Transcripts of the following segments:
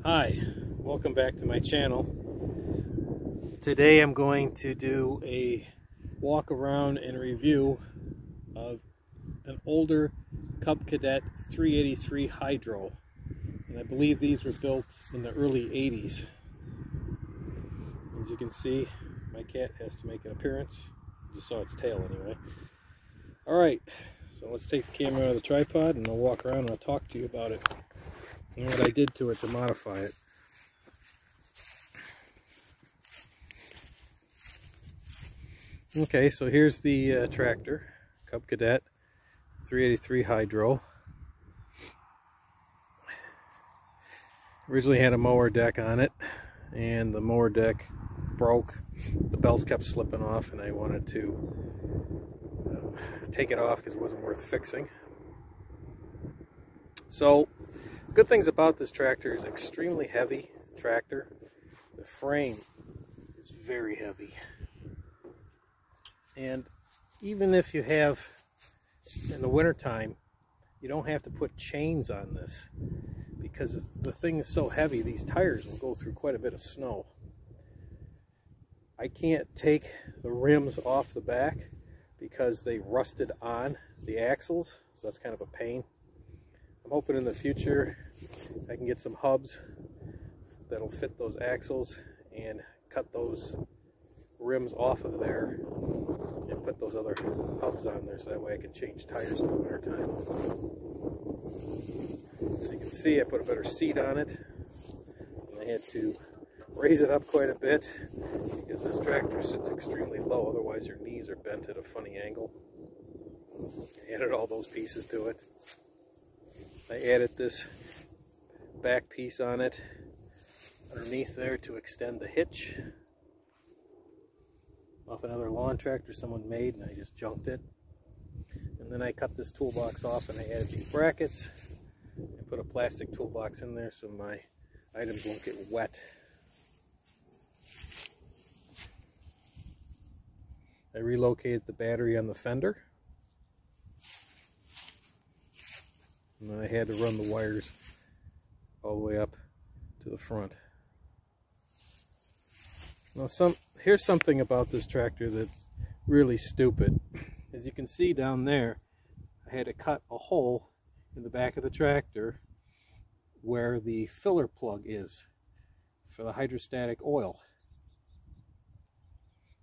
Hi, welcome back to my channel. Today I'm going to do a walk around and review of an older Cub Cadet 383 Hydro. And I believe these were built in the early 80s. As you can see, my cat has to make an appearance. You just saw its tail anyway. Alright, so let's take the camera out of the tripod and I'll walk around and I'll talk to you about it and what I did to it to modify it. Okay, so here's the tractor, Cub Cadet 383 Hydro. Originally had a mower deck on it, and the mower deck broke. The belts kept slipping off, and I wanted to take it off because it wasn't worth fixing. So, good things about this tractor is extremely heavy tractor. The frame is very heavy. And even if you have, in the wintertime, you don't have to put chains on this because the thing is so heavy, these tires will go through quite a bit of snow. I can't take the rims off the back because they rusted on the axles, so that's kind of a pain. I'm hoping in the future I can get some hubs that'll fit those axles and cut those rims off of there and put those other hubs on there so that way I can change tires in the winter time. As you can see, I put a better seat on it, and I had to raise it up quite a bit because this tractor sits extremely low, otherwise your knees are bent at a funny angle. I added all those pieces to it. I added this back piece on it underneath there to extend the hitch off another lawn tractor someone made, and I just junked it. And then I cut this toolbox off and I added these brackets and put a plastic toolbox in there so my items won't get wet. I relocated the battery on the fender, and then I had to run the wires all the way up to the front. Now here's something about this tractor that's really stupid. As you can see down there, I had to cut a hole in the back of the tractor where the filler plug is for the hydrostatic oil.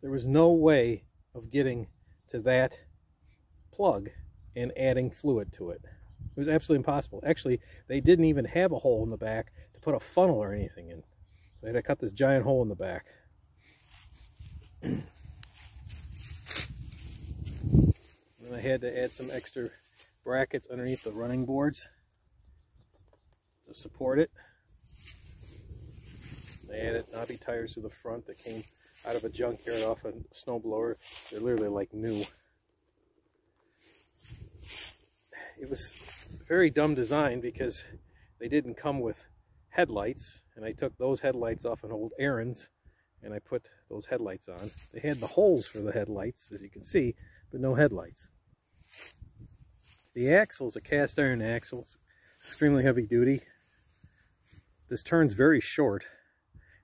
There was no way of getting to that plug and adding fluid to it. It was absolutely impossible. Actually, they didn't even have a hole in the back to put a funnel or anything in. So I had to cut this giant hole in the back. And I had to add some extra brackets underneath the running boards to support it. I added knobby tires to the front that came out of a junkyard off a snowblower. They're literally like new. It was very dumb design because they didn't come with headlights, and I took those headlights off an old Aaron's and I put those headlights on. They had the holes for the headlights, as you can see, but no headlights. The axle's a cast iron axle, extremely heavy duty. This turns very short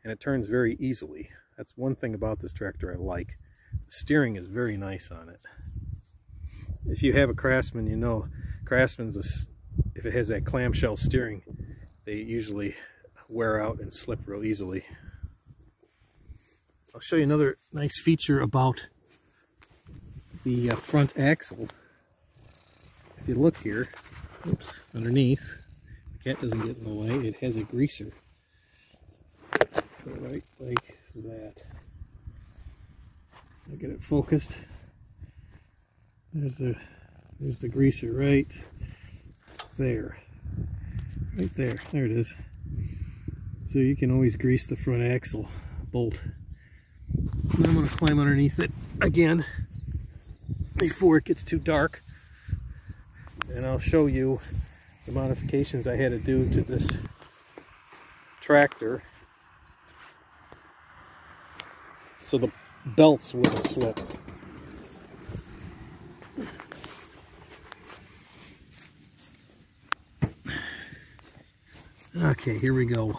and it turns very easily. That's one thing about this tractor I like. The steering is very nice on it. If you have a Craftsman, you know Craftsman's, if it has that clamshell steering, they usually wear out and slip real easily. I'll show you another nice feature about the front axle. If you look here, oops, underneath, the cat doesn't get in the way, it has a greaser. Put it right like that. I'll get it focused. There's the greaser right there. Right there. There it is. So you can always grease the front axle bolt. And I'm going to climb underneath it again before it gets too dark. And I'll show you the modifications I had to do to this tractor so the belts wouldn't slip. Okay, here we go.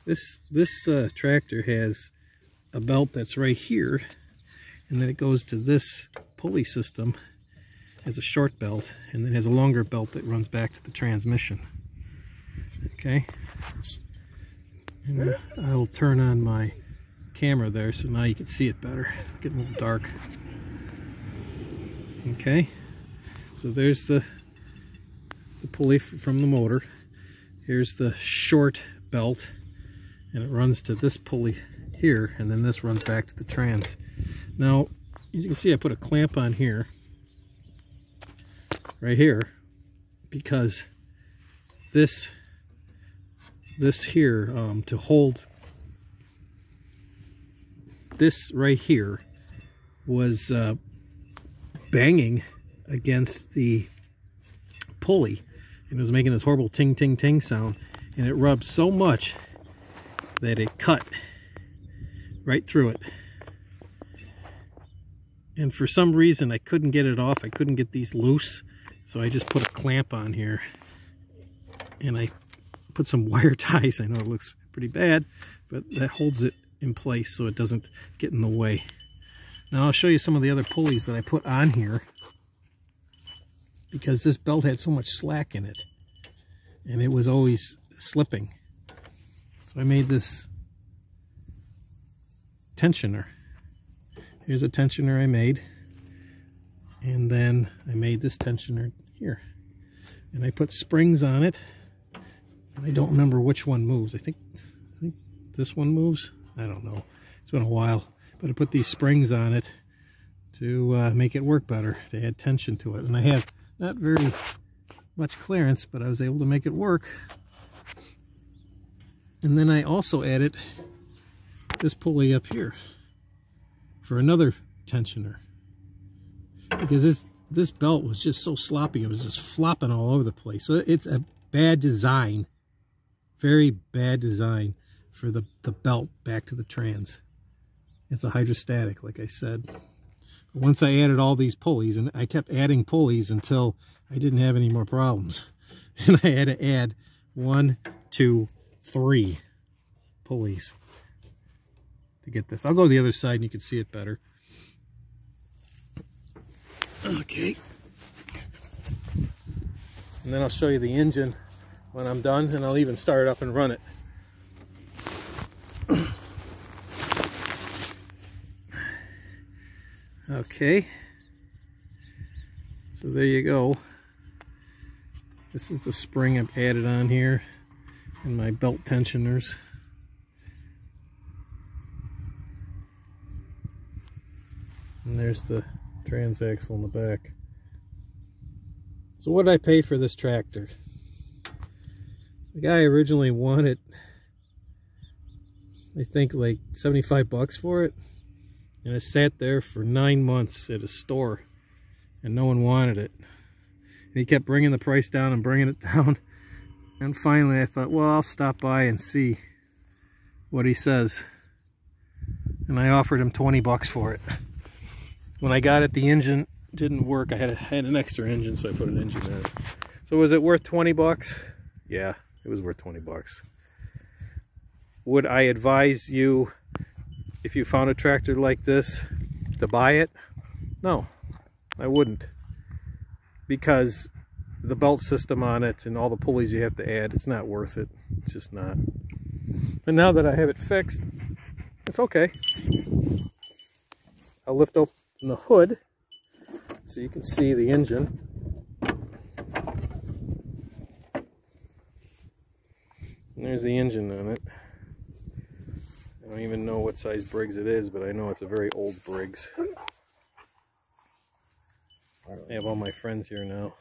This tractor has a belt that's right here, and then it goes to this pulley system as a short belt, and then has a longer belt that runs back to the transmission. Okay, and I'll turn on my camera there so now you can see it better. It's getting a little dark. Okay, so there's the pulley from the motor. Here's the short belt, and it runs to this pulley here, and then this runs back to the trans. Now, as you can see, I put a clamp on here, right here, because this here, to hold this right here, was banging against the pulley, and it was making this horrible ting ting ting sound, and it rubbed so much that it cut right through it. And for some reason I couldn't get it off. I couldn't get these loose, so I just put a clamp on here, and I put some wire ties. I know it looks pretty bad, but that holds it in place so it doesn't get in the way. Now I'll show you some of the other pulleys that I put on here, because this belt had so much slack in it and it was always slipping. So I made this tensioner. Here's a tensioner I made, and then I made this tensioner here, and I put springs on it, and I don't remember which one moves. I think this one moves. I don't know, it's been a while, but I put these springs on it to make it work better, to add tension to it. And I have not very much clearance, but I was able to make it work. And then I also added this pulley up here for another tensioner, because this belt was just so sloppy. It was just flopping all over the place. So it's a bad design, very bad design for the belt back to the trans. It's a hydrostatic, like I said. But once I added all these pulleys, and I kept adding pulleys until I didn't have any more problems, and I had to add 1, 2, 3 pulleys to get this. I'll go to the other side and you can see it better. Okay, and then I'll show you the engine when I'm done, and I'll even start it up and run it. Okay, so there you go. This is the spring I've added on here, and my belt tensioners. And there's the transaxle in the back. So what did I pay for this tractor? The guy originally wanted, I think, like 75 bucks for it. And it sat there for 9 months at a store, and no one wanted it. And he kept bringing the price down and bringing it down. And finally I thought, well, I'll stop by and see what he says. And I offered him 20 bucks for it. When I got it, the engine didn't work. I had an extra engine, so I put an engine in it. So was it worth 20 bucks? Yeah, it was worth 20 bucks. Would I advise you, if you found a tractor like this, to buy it? No, I wouldn't. Because the belt system on it and all the pulleys you have to add, it's not worth it. It's just not. And now that I have it fixed, it's okay. I'll lift open the hood so you can see the engine. And there's the engine on it. I don't even know what size Briggs it is, but I know it's a very old Briggs. I have all my friends here now.